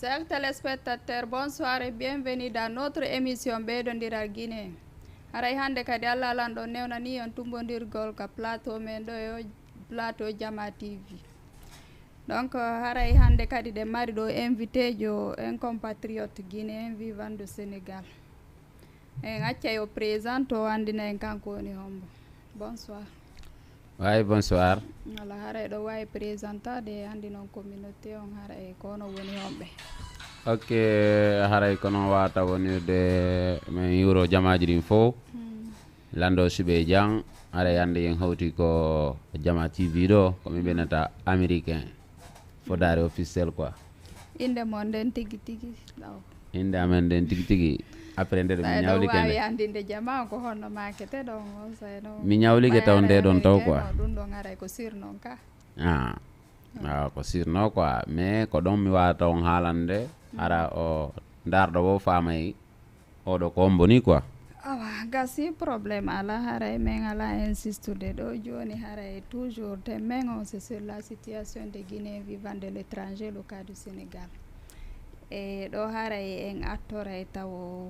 Chers téléspectateurs, bonsoir et bienvenue dans notre émission Ɓeydodiral Guinée. Haray hande kadi Allah lanɗo newnani on tumbodirgol ka plateau men ɗo yo plateau Jama TV. Donc haray hande kadi ɗe mari ɗo invité jo un compatriote guinéen vivant de Sénégal. En acca yo présente o andina en kanko woni hombo. Bonsoir. Ouais, bonsoir. Voilà, haray ɗo wawi présentade andi noon communauté on haray kono woni homɓe. Ok, haray kono wata wonirde min yuro jamaji ɗin fof lando suɓe jang haray hande yen hawti ko Jama TV ɗo komin ɓenata américain fodare officiel quoi. Inde mon nden tigi tigi ɗaw. Inde amen nden tigi tigi après nde mi ñawli kene. Wawi andinde jama ko honno makete ɗon on sayno. Mi ñawli ke taw nde ɗon taw quoi. Ɗum ɗon haray ko surnom ka. Ah, ko sirno quoi mais ko ɗon mi wawata on haalande ara o darɗo wo famay oɗo ko boni quoi. Awa gasi probléme ala haray men ala insistude ɗo joni haray toujours te men on c'est sur la situation des Guinéens vivant de l'étranger le cas du Sénégal. E ɗo haray en attoray taw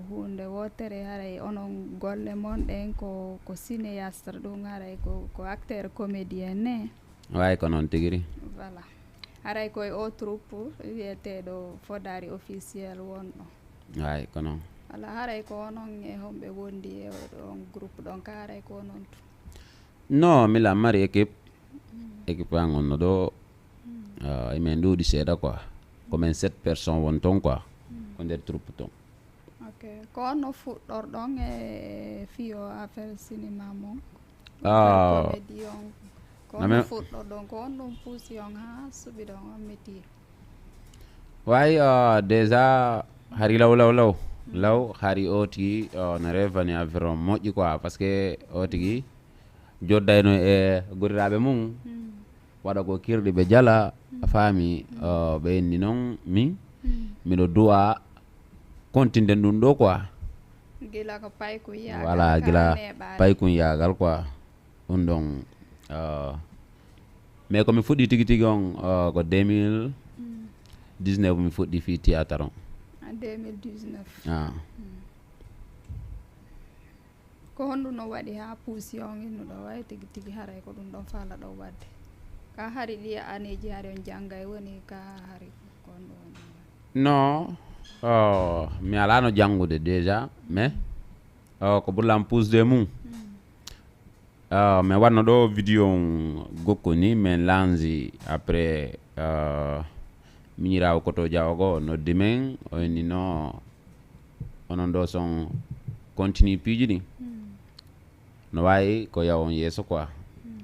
hunde wotere haray onon golle mon ɗen ko cinéaste ɗum haray ko acteur comédien ne. Way ko noon tigiri. Voilà. Haray koye o troupe wiyeteɗo Fodari officiel wonɗo. Way ko noon. Voilà, haray ko onon e homɓe wondi e on groupe ɗon ka haray ko noon to. Non, mila mari équipe an gonno ɗo emin ɗuuɗi seeɗa quoi comme 7 personnes won ton quoi ko nder troupe ton. Ok, ko onno fuɗɗorɗon e fiyo affaire cinéma mon comédie on ko onno fuɗɗorɗon ko on ɗum puusi on ha suɓi ɗon on métier. Way déjà hari law hari o tigi no revani affaire on moƴƴi quoi parce que o tigi joddayno e goriraɓe mum waɗa ko kirɗi ɓe jala a faami ɓe enni noon min miɗo duwa continden ɗum ɗo quoi. Gila ko paykun yagal. Voilà, gila paykun yagal quoi ɗum ɗon mais komi fuɗɗi tigi tigi on ko 2019 mi fuɗɗi fi théâtre on. 2019. Ko honɗum no waɗi ha puusi on innuɗo way tigi tigi haray ko ɗum ɗon faala ɗo wadde ka hari ɗi aneji hari on janggay woni ka hari kon ɗon. Non mi alano jangude déjà mais ko ɓurlam pusde mum mi wanno ɗo vidéo gokko ni min lanzi après miñirawo koto jawogo noddi men o inni no onon ɗo son continue piiji ɗi no wawi ko yawon yeeso quoi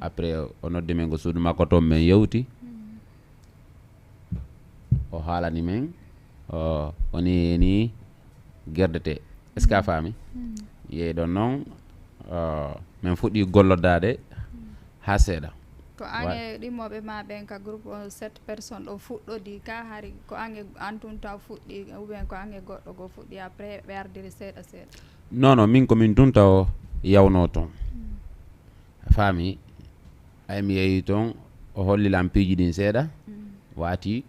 après o noddi men ko suudu makko toon min yewti o haalani men oni ni gerdete est ce que a faami yeey ɗon noon min fuɗɗi gollodade ha seeɗa. Ko ange ɗimmoɓe ma ɓen ka groupe 7 personnes ɗo fuɗɗodi ka hari ko ange antun taw fuɗɗi ou bien ko ange goɗɗo go fuɗɗi après ɓe ardiri seeɗa seeɗa. Non min komin tun taw yawno toon faami ay mi yeeyi toon o hollilam piiji ɗin seeɗa waati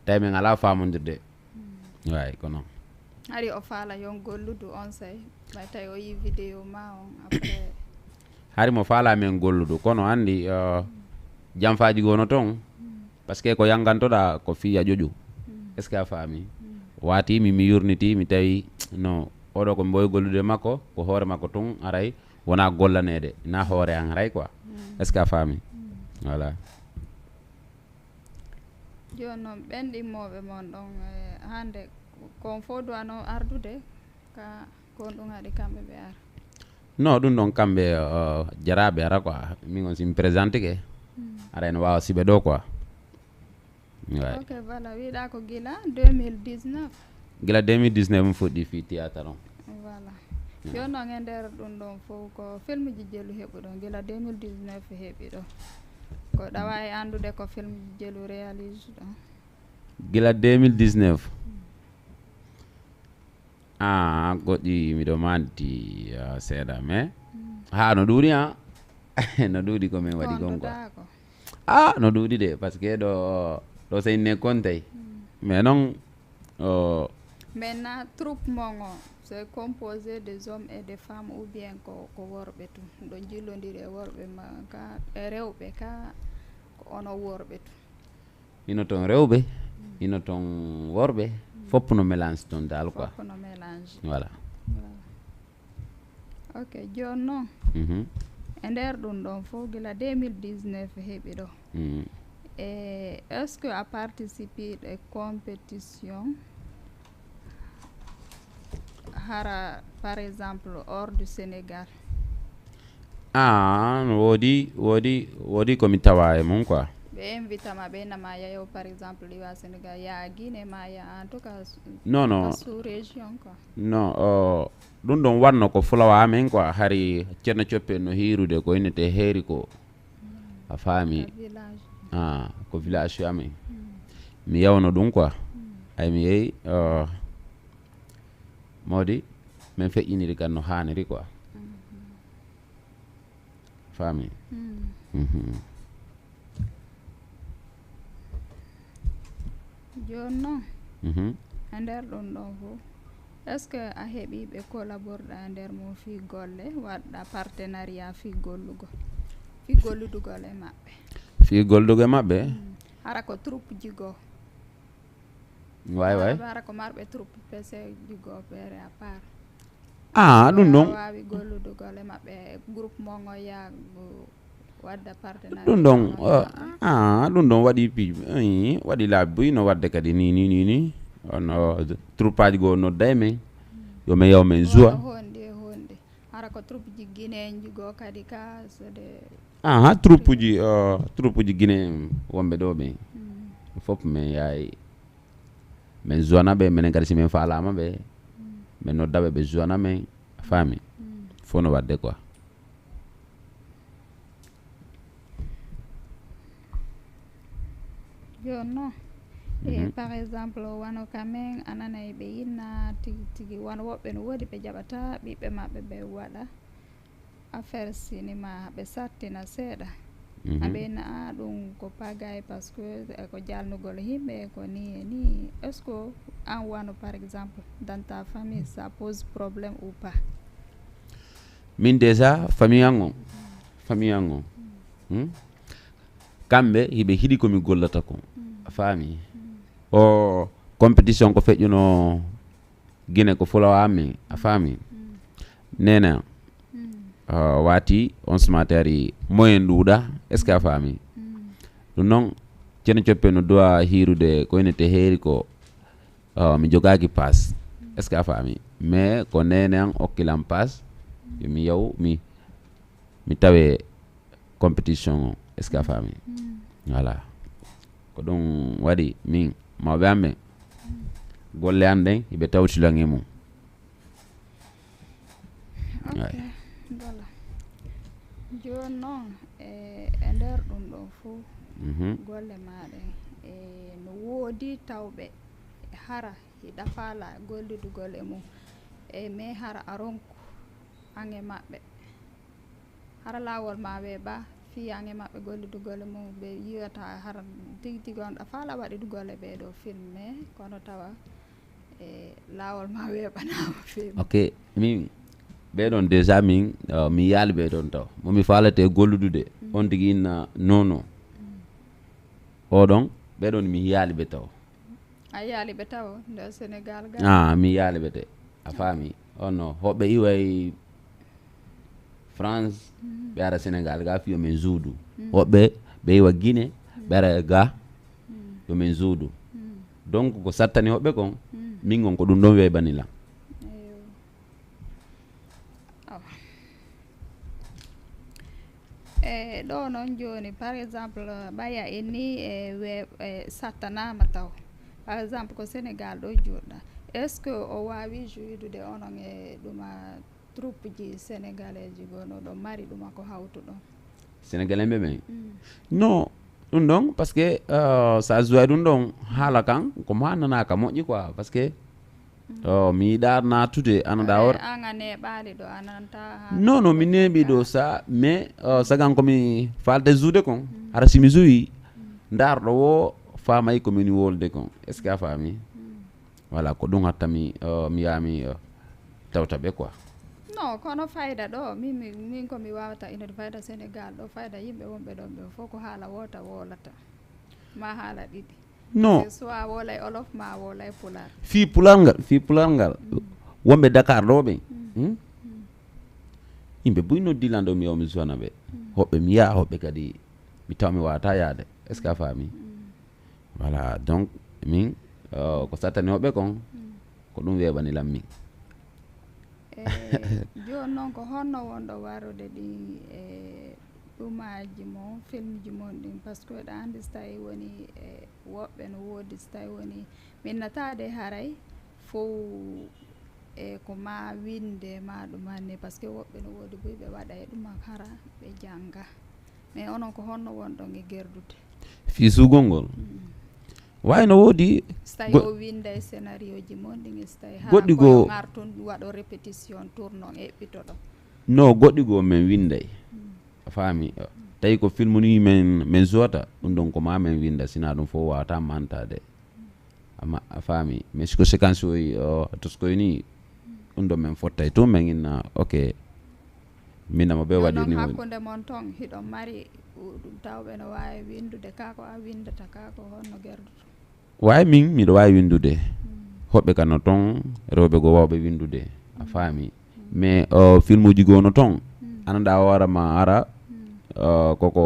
tawi min ala famodirde way ko noon. Hari o faala yon golludu on say ɓay tawi o yi vidéo ma on après hari mo faala men golludu kono andi jamfaji gono toon par ce que ko yangantoɗa ko fiya ƴoƴu est ce que a faami waati mi yurniti mi tawi non oɗo ko mboy gollude makko ko hoore makko tun aray wona gollanede na hoore an haray quoi est ce que a faami voilà. Joni noon ɓen ɗimmoɓe mon ɗon hande kon fof duwano ardude ka kon ɗum haɗi kamɓe ɓe ara. Non ɗum ɗon kamɓe jaraɓe ara quoi min on simi présente ke ara ene wawa siɓe ɗo quoi. Ok voilà wiɗa ko gila 2019. Gila 2019 mi fuɗɗi fi théâtre on. Voilà joni noon e nder ɗum ɗon fof ko film ji jelu heɓu ɗon gila 2019 heeɓi ɗo ko ɗawa e andude ko film ji jelu réalise ɗon. Gila 2019 goɗɗi miɗo manti seeɗa mais ha no ɗuuɗi no ɗuuɗi komin waɗi gon quoi no ɗuuɗi de par ce que ɗo so inne kontay mais non maintenant troupe mongo c'est composé des hommes et des femmes ou bien ko worɓe tu ɗo jillodiri e worɓe ma ka e rewɓe ka ko ono worɓe tu ino ton rewɓe ino ton worɓe fopp no mélange ton dal quoi fopp no mélange voilà ok joni noon e nder ɗum ɗon fof gila 2019 heeɓi ɗo et est ce que a participé de compétition hara par exemple hors du Sénégal woodi komi tawa e mum quoi ɓe invita ma ɓe nama yayo par exemple liwa Sénégal ya Guinée ma ya en tout cas non sous région quoi non ɗum ɗon wanno ko fulawa amen quoi hari ceerno coppe no hirude ko innete heeri ko a faami ko village amen mi yawno ɗum quoi ay mi yehi mawdi min feƴƴiniri kan no haniri quoi faami joni noon e nder ɗum ɗon fof est ce que a heeɓi ɓe collaborɗa e nder mum fi golle waɗɗa partenariat fi golludugol e maɓɓe fi gollugo e maɓɓe hara ko troupe jigo way hara ko marɓe troupe pc jigo feere à part ɗum ɗon wawi golludugol e maɓɓe groupe mongo yago wadda partenariat ɗum ɗon waɗi waɗi laabi boyi no wadde kadi ni ono troupe aji goo nodda e men yo min yaw men joua honde hara ko troupe ji Guinée jigo kadi ka sode troupe ji Guinée wonɓe ɗo ɓe fof min yaay min joana ɓe minen kadi si min faalama ɓe min noddaɓe ɓe joana men faami fo no wadde quoi joni noon par exemple wano kamen anana ɓe yinna tigi wano woɓɓe no woodi ɓe jaɓata ɓiɓɓe maɓɓe ɓe waɗa affaire cinéma ɓe sattina seeɗa aɓe yinna ɗum ko pagaye par ce que ko jalnugol yimɓe ko ni e ni est ce que an wano par exemple dans ta famille ça pose problème ou pas min déjà famille an o kamɓe hiɓe hiɗi komi gollata ko faami o compétition ko feƴƴuno Guinée ko fulawa amen a faami nena wati on sumatari moyen ɗuuɗa est ce que a faami ɗum noon ceerno coppe no dowa hirude ko innete heeri ko mi jogaki passe est ce que a faami mais ko nene an okkilam passe yomi yaw mi tawe compétition o est ce que a faami voilà ko ɗum waɗi min mawɓe amɓe golle an ɗen hiɓe tawtilan e mum voilà joni noon e nder ɗum ɗon fof golle maɗen no woodi tawɓe hara hiɗa faala gollidugol e mum mais hara a ronku an e maɓɓe hara lawol ma weeɓa fiyange maɓɓe gollidugol e mum ɓe yiyata hara tigi on ɗa faala waɗidugol e ɓeɗo film mais kono tawa lawol ma weeɓanama feewi ok min ɓeɗon déjà min mi yaali ɓeɗon taw momi faalate golludude on tigi inna nono oɗon ɓeɗon mi yaali ɓe taw a yaali ɓe taw nder Sénégal ga mi yaali ɓe te a faami onno hoɓɓe iway France ɓe ara Sénégal ga fi yomin juudu woɓɓe ɓe iwa Guinée ɓe ara ga yomin juudu donc ko sattani hoɓɓe kon min on ko ɗum ɗon weɓanilam ɗo noon joni par exemple ɓaya en ni e sattanama taw par exemple ko Sénégal ɗo joɗɗa est ce que o wawi joyidude onon e ɗuma troupe ji sénégalais ji gono ɗo mari ɗuma ko hawtu ɗon sénégalais ɓe ɓen non ɗum ɗon par ce que sa joue ɗum ɗon haala kan komo annanaka moƴƴi quoi par ce que mi yiɗa natude anaɗa or an a neɓali ɗo ananta non mi neeɓi ɗo sa mais sagan komi falde joude kon hara simi joui darɗo wo famay ko min wolde kon est ce que a faami voilà ko ɗum hatta mi yami tawta ɓe quoi non kono fayda ɗo min komi wawata inede fayda sénégal ɗo fayda yimɓe wonɓe ɗon ɓe fof ko haala wota wolata ma haala ɗiɗi non soit wolay olof ma wolay pular fi pular ngal wonɓe dakar ɗo ɓe yimɓe buy noddilan ɗo mi yaw mi sona ɓe hoɓɓe mi yaa hoɓɓe kadi mi taw mi wawata yaade est ce que a faami voilà donc min ko sattani hoɓɓe kon ko ɗum weɓanilan min joni noon ko honno wonɗo warude ɗi e ɗumaji mon film ji mon ɗin par ce que ɗa andi so tawi woni woɓɓe no woodi so tawi woni minnatade haray fof ko ma winde ma ɗum hanni par ce que woɓɓe no woodi boyi ɓe waɗa e ɗum hara ɓe jangga mais onon ko honno wonɗon e gerdude fi sugol ngol wawi no woodi so tawi o winda e scénario ji mon ɗin so tawi goɗɗi goo arton waɗo répétition tournon eɓɓitoɗo no goɗɗi goo min winday a faami tawi ko film ni min jota ɗum ɗon ko ma min winda sina ɗum fof wawata mantade a faami mais siko séquence oyi toskoy ni ɗum ɗon min fottay tun min inna ok minama ɓe waɗi ni hakkude mon ton hiɗon mari ɗum tawɓe no wawi windude ka ko a windata ka ko honno gerduto wawi min miɗo wawi windude hoɓɓe kano toon rewɓe goo wawɓe windude a faami mais film uji goo no toon ananda wara ma ara koko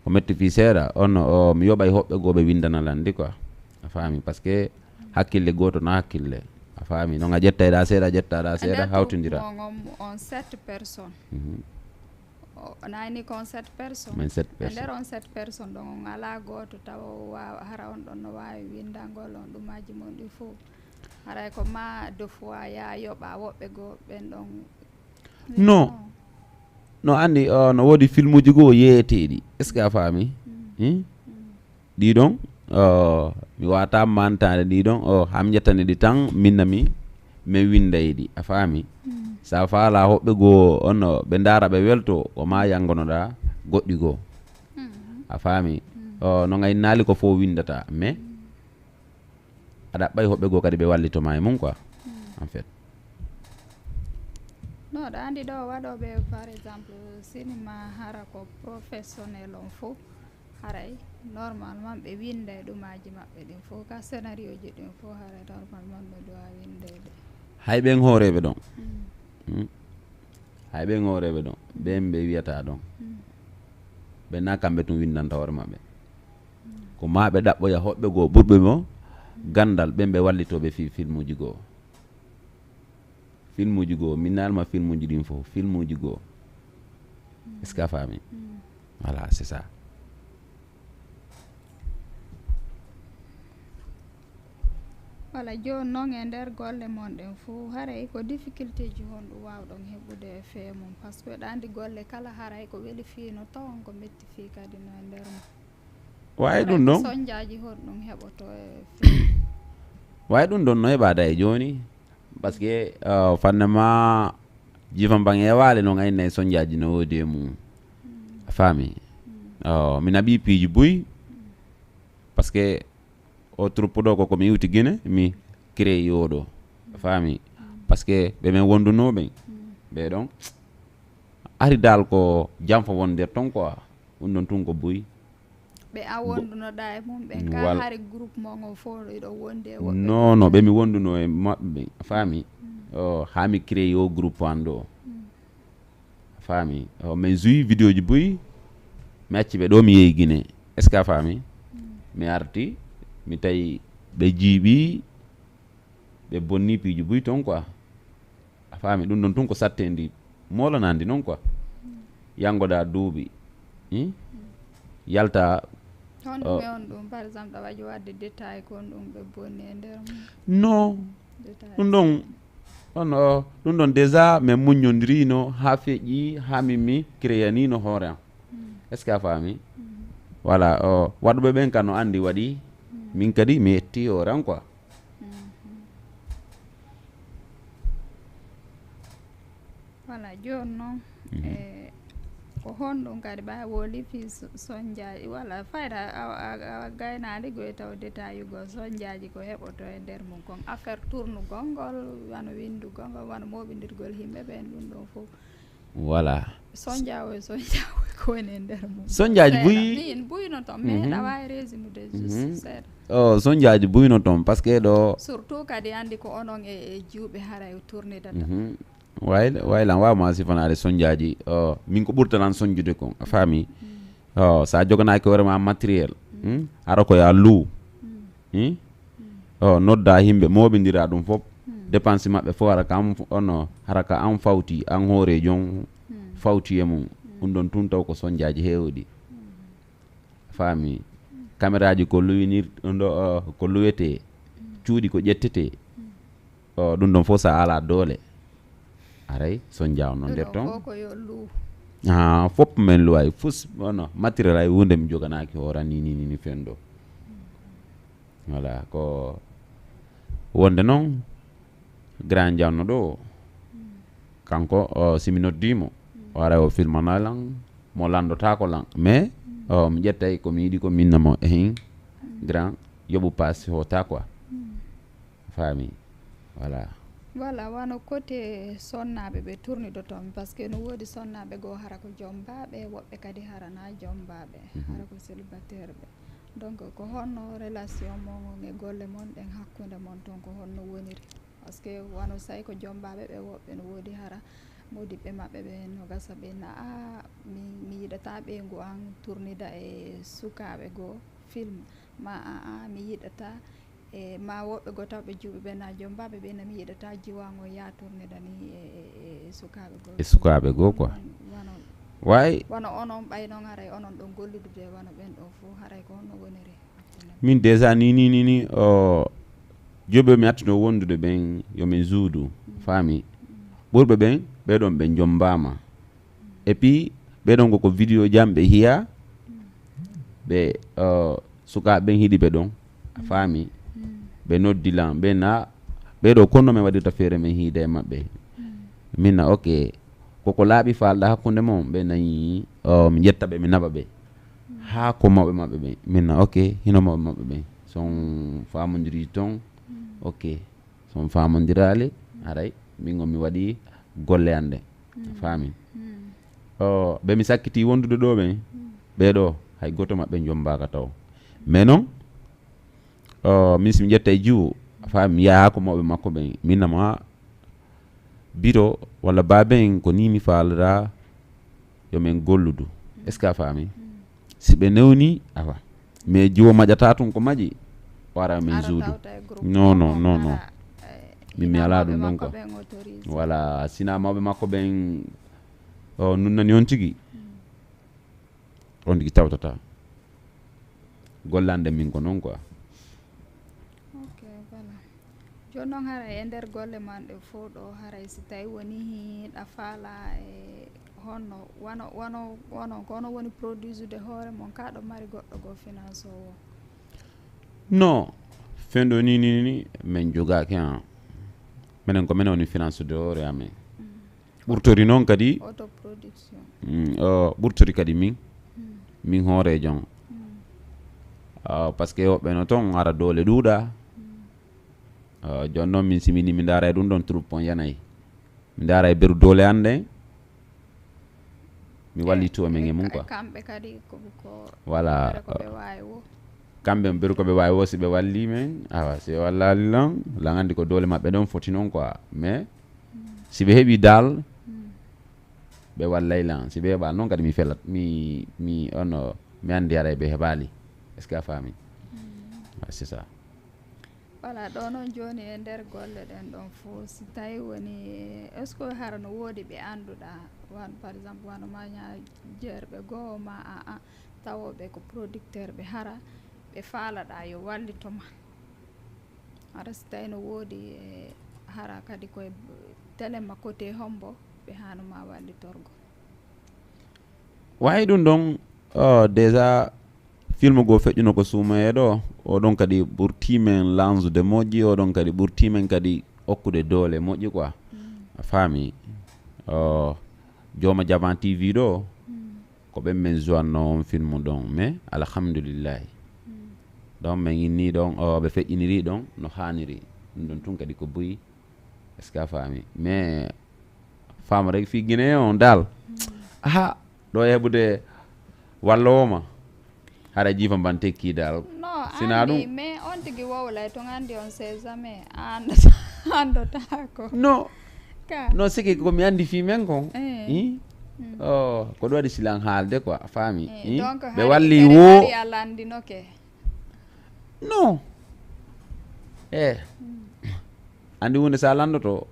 ko metti fi seeɗa on mi yoɓay hoɓɓe goo ɓe windanalandi quoi a faami par ce que hakkille goto na hakkille a faami noon a ƴettayɗa seeɗa ƴettaɗa seeɗa hawtodira on 7 personnes nani kon 7 personnes min 7 e personnes nder on 7 personnes ɗon on ala goto taw wawa hara on ɗon no wawi windagol on ɗumaji mon ɗi fof haray ko ma deux fois ya yoɓa woɓɓe goo ɓen ɗon no andi no woodi film uji goo yeeyeteɗi est ce que a faami ɗiɗon mi wata mantade ɗiɗon ham ƴettani ɗi tan minna min windayɗi a faami sa faala hoɓɓe goo on ɓe daara ɓe welto o ma yangonoɗa goɗɗi goo a faami no gaynaali ko fof windata mais aɗa ɓay hoɓɓe goo kadi ɓe wallitoma e mum quoi en fait no ɗa andi ɗo waɗoɓe par exemple cinéma hara ko professionnel on fof haray normalement ɓe winda e ɗumaji maɓɓe ɗin fof ka scénario ji ɗin fof haray normalement ɓe dowa windede hay ɓen hooreɓe ɗon hay ɓen hooreɓe ɗon ɓen ɓe wiyata ɗon ɓe na kamɓe tum windanta hoore maɓɓe ko ma ɓe ɗaɓɓoya hoɓɓe goo ɓurɓe mo gandal ɓen ɓe wallitoɓe fi film uji goo film uji goo min nalma film uji ɗin fof film uji goo est ce que a faami voilà c'est ça voilà joni noon e nder golle mon ɗen fof haray ko difficulté ji honɗum wawɗon heɓude e fee mum par ce que ɗa andi golle kala haray ko weeli fino taw ko metti fi kadi no e nder mum wawi ɗum ɗon soñdiaji honɗum heɓoto e fee wawi ɗum ɗon no heɓada e joni par ce que fannema jifam ban e waale no gayna e soñdiaji no woodi e mum a faami mi naɓi piiji buy par ce que o troupe ɗo koko mi iwti Guinée mi créé oɗo a faami par ce que ɓe men wondunoɓen ɓe ɗon ari dal ko jamfa wonder ton quoi ɗum ɗon tun ko buy ɓe a wondunoɗa e mum ɓen ka hari groupe mo ngo fof ɗo wondi e woɓɓe non non ɓe mi wonduno e maɓɓe ɓe a faami ha mi créé o groupe an ɗo a faami min joui vidéo ji buy mi acci ɓe ɗo mi yeehi Guinée est ce que a faami mi arti mi tawi ɓe jiiɓi ɓe bonni piiji buy toon quoi a faami ɗum ɗon tun ko sattendi molanandi noon quoi yangoɗa duuɓi yalta on ɗum e on ɗum par exemple ɗa waɗi wadde détail kon ɗum ɓe bonni e nder mum non ɗum ɗon ɗum ɗon déjà min muñodirino ha feƴƴi ha min créanino hoore am est ce que a faami voilà waɗuɓe ɓen kan no andi waɗi min kadi mi yetti hoore am quoi voilà joni noon ko honɗum kadi ɓa woli fi soñdiaji walla fayda a gaynade goye taw détail go soñdiaji ko heɓoto e nder mum kon affaire tournugol ngol wano windugol ngol wano moɓidirgol himɓe ɓen ɗum ɗon fof voilà soñdiawo e ko woni e nder mum soñdiaji min buyno toon mais aɗa wawi résumude juste seeɗa soñdiaji buyno toon par ce que ɗo surtout kadi andi ko onon e juuɓe haray tournidata waylan wawma sifanade soñdiaji min ko ɓurtanan soñjude kon a faami sa joganaki hoorema matériel ara ko ya luu nodda yimɓe moɓidira ɗum fof dépense mabɓe fof hara ka an fawti an hoore jon fawti e mum ɗum ɗon tun taw ko soñdiaji hewɗi faami caméra ji ko luwinir ɗo ko luwete cuuɗi ko ƴettete ɗum ɗon fof sa ala doole aray soñdia noon nder toon fop men luway fus matériel ay hunde mi joganaki hoora ni fendo voilà ko wonde noon grand diawno ɗo kanko simi noddimo o ara o filmana lan mo landotako lan mais mi ƴettay komi yiiɗi ko minnamo ehin grand yoɓu passe hota quoi faami voilà wano côté sonnaɓe ɓe tourniɗo toon par ce que no woodi sonnaɓe goo hara ko jombaɓe woɓɓe kadi harana jombaɓe hara ko célibataire ɓe donc ko honno relation mon e golle mon ɗen hakkude mon toon ko honno woniri par ce que wano say ko jombaɓe ɓe woɓɓe no woodi hara modiɓɓe maɓɓe ɓe no gasa ɓe na mi yiɗata ɓeygu an tournida e sukaɓe goo film ma mi yiɗata e ma woɓɓe goo tawɓe juuɓe ɓe na jombaɓe ɓe na mi yiɗata jiwango ya tournida ni e sukaɓe goo e sukaɓe goo quoi way wano onon ɓaynon haray onon ɗon golludude wano ɓen ɗo fof haray ko honno woniri min déjà ni joɓe mi attuno wondude ɓen yomin juudu faami ɓurɓe ɓen ɓeɗon ɓe jombama et puis ɓeɗon koko vidéo jam ɓe hiya ɓe sukaɓe ɓen hiiɗi ɓe ɗon a faami ɓe noddilan ɓe na ɓeɗo konno men waɗirta feere men hiide e maɓɓe minna ok koko laaɓi falɗa hakkude mon ɓe nayi mi jetta ɓe mi naɓa ɓe ha ko mawɓe maɓɓe ɓe minna ok hino mawɓe maɓɓe ɓe son famodiri toon ok son famodirali aray min mi waɗi golle ande faami ɓe mi sakkiti wondude ɗo ɓen ɓeɗo hay goto maɓɓe jombaka taw mais noon min somi ƴetta e jiwo faami mi yaha ko mawɓe makko ɓen minnama biro walla baben ko ni mi falata yomin golludu est ce que a faami si ɓe newni awa mais jiwo maƴata tun ko maƴi wara min juudu non min mi ala ɗum ɗon quoi voilà sina mawɓe makko ɓen nunnani on tigui on tigui tawtata gollande min ko noon quoi joni noon haray e nder golle man ɗe fof ɗo haray si tawi woni ɗa faala e honno wono ko ono woni produisude hoore mon ka ɗo mari goɗɗo goo finance o non fendo ni min jogaki han minen ko minen woni finance de hoore amen ɓurtori noon kadi autoproduction ɓurtori kadi min hoore jon par ce que woɓɓe no toon ara doole ɗuuɗa joni noon min simini mi daara e ɗum ɗon troupe on yanayi mi daara e beru doole ande mi wallito men e mum quoi kamɓe kadi ko voilà ko ɓe wawi wo kamɓe beru koɓe wawi wo si ɓe walli men awa si ɓe wallali lan lan andi ko doole maɓɓe ɗon foti noon quoi mais si ɓe heeɓi dal ɓe wallay lan si ɓe heeɓa noon kadi mi felat mi andi ara ɓe heeɓali est ce que a faami c'est ça voilà ɗo noon joni e nder golle ɗen ɗon fof si tawi woni est ce que hara no woodi ɓe annduɗa wan par exemple wano maña jeerɓe goo ma tawoɓe ko producteur ɓe hara ɓe faalaɗa yo wallitoma hara si tawi no woodi hara kadi koye téléma côté hombo ɓe hanuma wallitorgo wayi ɗum ɗon déjà film go feƴƴuno ko suumaye ɗo oɗon kadi ɓurtimen lansude moƴƴi oɗon kadi ɓurtimen kadi hokkude doole moƴƴi quoi a faami jooma Jaban TV ɗo ko ɓen min jowanno on film ɗon mais alhamdulillahi ɗon min inni ɗon ɓe feƴƴiniri ɗon no haniri ɗum ɗon tun kadi ko boyi est ce que a faami mais fama rek fi Guinée on dal aha ɗo heɓude wallowoma haɗa jiifa mban tekki dal non sina andi ɗum mais on tigi wowlay to andi on sait jamais andotako non ka non siki komi andi fi men kon Eh. ko ɗo waɗi silan haalde quoi a faami donc ɓe walli wo wo Allah andinoke non andi hunde sa landoto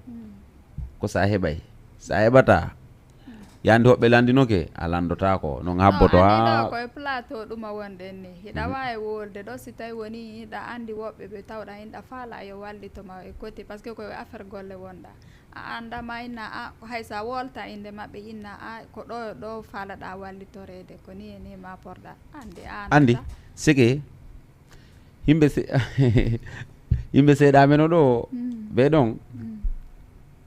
ko sa heɓay sa heɓata yande hoɓɓe landinoke a landotako non habboto ha koye plateau ɗuma wonɗen ni hiɗa wawi wolde ɗo si tawi woni hiɗa andi woɓɓe ɓe tawɗa hinɗa faala yo wallitoma e côté par ce que koye affaire golle wonɗa a andama inna a hay sa wolta inde mabɓe inna a ko ɗo ɗo faalaɗa wallitorede ko ni e ni ma porɗa andi sike yimɓe seeɗa men o ɗo ɓe ɗon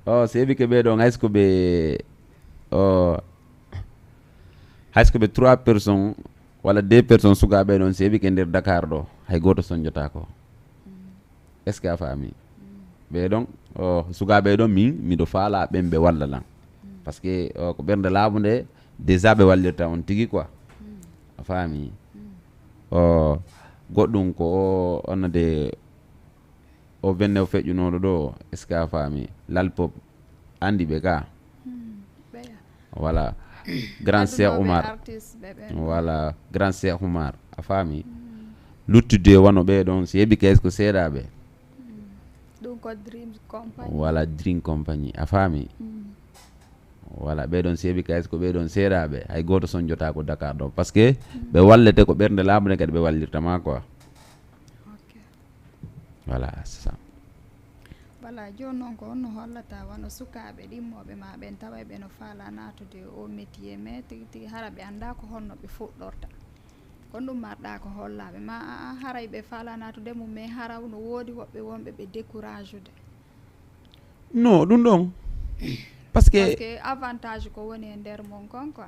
so heɓi ke ɓe ɗon haysko ɓe haysko ɓe 3 personnes walla 2 personnes sukaɓe ɗon so heɓi ke nder Dakar ɗo hay goto soñjotako est ce que a faami ɓe ɗon sukaɓe ɗon min miɗo faala ɓen ɓe walla lan par ce que ko ɓernde laamu nde déjà ɓe wallirta on tigui quoi a faami goɗɗum ko onade o wenne feƴƴunoɗo ɗo est ce que a faami lalpop andi ɓe ka voilà grand Cheikh Oumar voilà grand Cheikh Oumar a faami luttude wano ɓe ɗon so heeɓi kays ko seeɗaɓe ɗum ko dream compagnie voilà dream compagnie a faami voilà ɓeɗon so heeɓi kays ko ɓeɗon seeɗaɓe hay goto soñjotako Dakar ɗo par ce que ɓe wallete ko ɓernde laamu nde kadi ɓe wallirtama quoi voilà c'est ça voilà joni noon ko honno hollata wano sukaɓe ɗimmoɓe ma ɓen tawa ɓe no faala natude o métier mais tigi tigi hara ɓe anda ko honno ɓe fuɗɗorta kon ɗum marɗa ko hollaɓe ma a haray ɓe faala natude mum mais haraw no woodi woɓɓe wonɓe ɓe décourage ude non ɗum ɗon par ce que avantage ko woni e nder mum kon quoi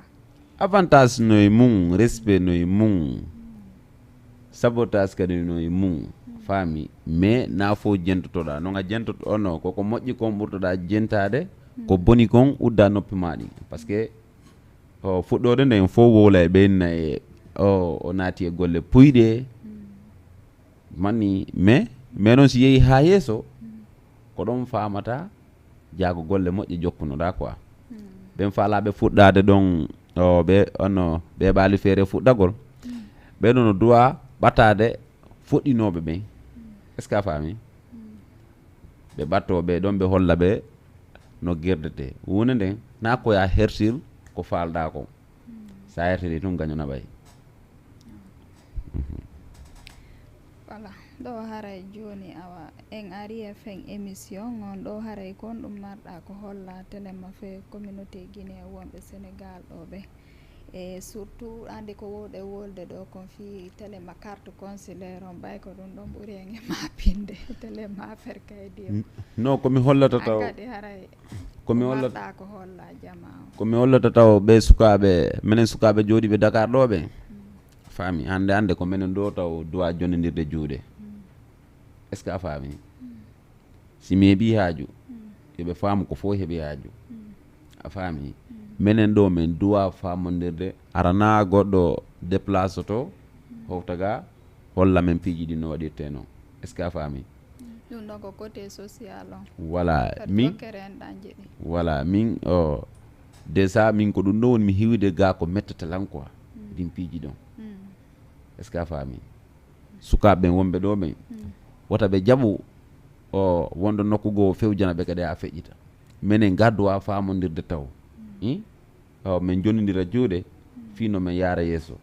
avantage noye mum respect noye mum sabotage kadi noye mum faami mais na fo jentotoɗa noga jentoto ono koko moƴƴi kon ɓurtoɗa jentade ko boni kon udda noppi maɗi par ce que fuɗɗode nden fo wowla e ɓenna e o naati e golle puyɗe manni mais noon si yeehi ha yeeso ko ɗon famata jaago golle moƴƴe jokkunoɗa quoi ɓen faalaɓe fuɗɗade ɗon ɓe ono ɓe ɓaali feere fuɗɗagol ɓeɗo no duwa ɓattade fuɗɗinoɓe ɓen est ce que a faami ɓe ɓattoɓe ɗon ɓe holla ɓe no guerdete hunde nden na koya hertir ko falɗa ko sa hertiri tun gaño naɓay voilà ɗo haray joni awa en ari e fen émission on ɗo haray kon ɗum marɗa ko holla téléma fe communauté Guinée wonɓe Sénégal ɗo ɓe e surtout andi ko wowɗe wolde ɗo kon fi téléma carte consulaire on ɓay ko ɗum ɗon ɓuuri en e mapinde téléma affaire kaydi non komi hollata taw kadi haray komi hollata ko holla jama komi hollata taw ɓe sukaɓe minen sukaɓe jooɗiɓe Dakar ɗo ɓe faami hande ko minen ɗo taw duwa jonnodirde juuɗe est ce que a faami si mi heeɓi haaju yoɓe faamu ko fo heeɓi haaju a faami minen ɗo min duwa famodirde arana goɗɗo déplace to howtaga holla men piiji ɗi no waɗirte noon est ce que a faami ɗum ɗon ko côté social on voilà min kerenɗan jeeɗi voilà min déjà min ko ɗum ɗo woni mi hiwde ga ko mettata lan quoi ɗin piiji ɗon est ce que a faami sukaɓe wonɓe ɗo ɓen wota ɓe jaaɓu wonɗo nokku goo fewjana ɓe kadi a feƴƴita minen gadduwa famodirde taw min jonnidira juuɗe fino min yaara yeeso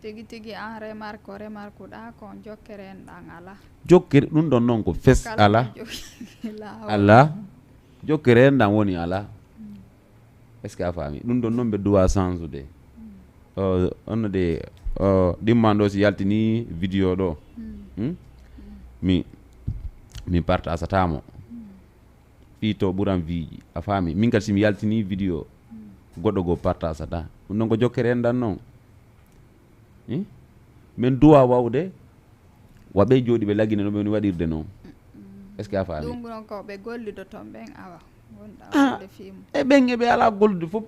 tigi tigi en remarque ɗa ko jokkere en ɗan ala jokkere ɗum ɗon noon ko fes ala jokkere en ɗan woni ala est ce que a faami ɗum ɗon noon ɓe duwa change ude onode ɗimman ɗo si yaltini vidéo ɗo mi partage atamo fi to ɓuran viiji a faami min kadi simi yaltini vidéo goɗɗo go partage ata ɗum ɗon ko jokkere en ɗan noon min duwa wawde waɓe jooɗi ɓe laggine no ɓe woni waɗirde noon est ce que a faami ɗum ɗon ko ɓe gollido toon ɓen awa wonɗa wode fimu e ɓen eɓe ala gollude fof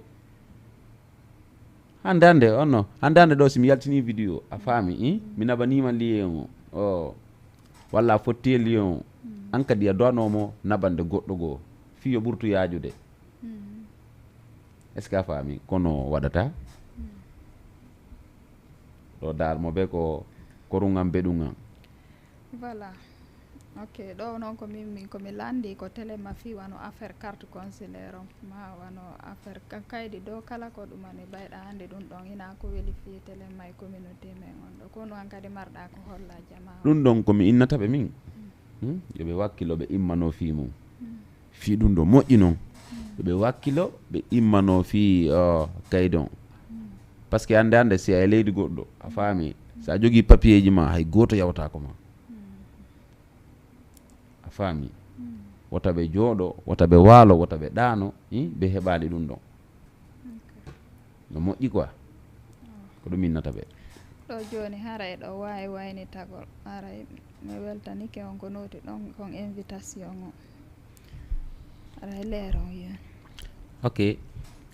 hande onno hande ɗo somi yaltini vidéo a faami mi nabanima liyen o walla a fotti e liyen o an kadi a dowanomo nabande goɗɗo goo fiyo ɓurtu yajude est ce que a faami kono waɗata ɗo darmo ɓe ko rungan beɗugan voilà ok ɗo noon komi landi ko télé ma fi wano affaire carte consulaire on ma wano affaire kaydi ɗo kala ko ɗumani ɓayɗa hannde ɗum ɗon ina ko weli fi télé ma e communauté men on ɗo kono an kadi marɗa ko holla jama ɗum ɗon komi innataɓe min yoɓe wakkilo ɓe immano fi mum fi ɗum ɗo moƴƴi noon yoɓe wakkilo ɓe immano fi kaydi on par ce que hande si a leydi goɗɗo a faami sa jogui papier ji ma hay goto yawtako ma a faami wota ɓe jooɗo wota ɓe waalo wota ɓe ɗaano ɓe heɓani ɗum ɗon no moƴƴi quoi ko ɗum innata ɓe ɗo joni haray ɗo wawi wayni tagol haray mi weltanike on ko noti ɗon kon invitation o haray leeron yen ok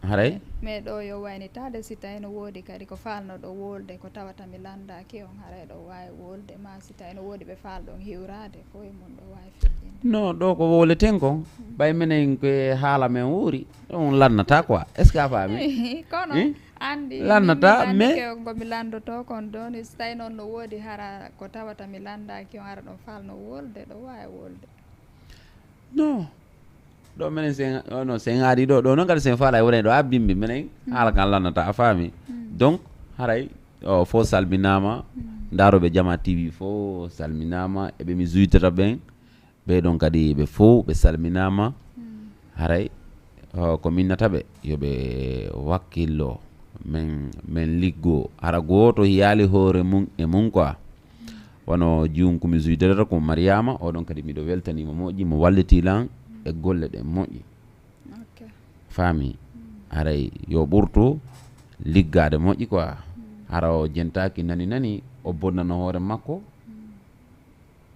haray mais ɗo yo waynitade si tawi no woodi kadi ko falno ɗo wolde ko tawata mi landaki on haray ɗo wawi wolde ma si tawi no woodi ɓe falɗon hiwrade fo e mum ɗo wawi fijjinde non ɗo ko woleten kon ɓay minen koye haala men wuuri on lannata quoi est ce que a faami kono andi lannata mais komi landoto kon ɗon so tawi noon no woodi hara ko tawata mi landaki on hara ɗon falno wolde ɗo wawi wolde non ɗo minen sen aari ɗo noon kadi sen faala e wonani ɗo a bimbi minen haala kan lannata a faami donc haray fo salminama daroɓe Jama TV fo salminama eɓe mi juitata ɓen ɓeɗon kadi ɓe fo ɓe salminama haray ko minnataɓe yoɓe wakkillo min liggo hara goto yaali hoore mum e mum quoi wono jiyum komi juitata ko Mariama oɗon kadi miɗo weltanima moƴƴi mo wallitilan e golle ɗe moƴƴi faami haray yo ɓurtu liggade moƴƴi quoi hara o jentaki nani o bonnano hoore makko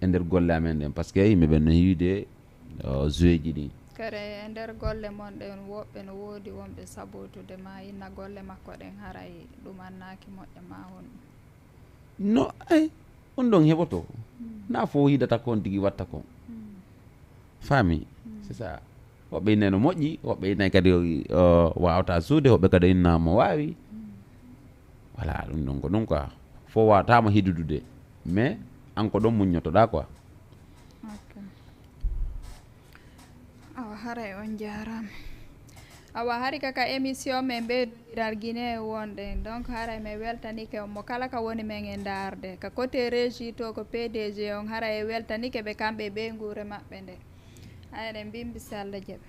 e nder golle amen ɗen par ce que yimɓeɓe no yiide joué ji ɗi kare e nder golle mon ɗen woɓɓe no woodi wonɓe sabotude ma inna golle makko ɗen haray ɗumannaki moƴƴa ma hon no ay on ɗon heɓoto na fo hidata kon tigui watta kon faami c'est ça woɓɓe inne no moƴƴi woɓɓe innayi kadi wawata suude woɓɓe kadi inna mo wawi voilà ɗum ɗon ko ɗum quoi fo wawatama hidudude mais an ko ɗon muñotoɗa quoi awa haray on jarama awa hari kaka émission men ɓeydiral Guinée wonɗen donc haray mi weltanike on mo kala ka woni men e darde ka côté régie to ko PDG on haray e weltanike ɓe kamɓe ɓe guure maɓɓe nde hayɗen mbimbi si Allah jaɓi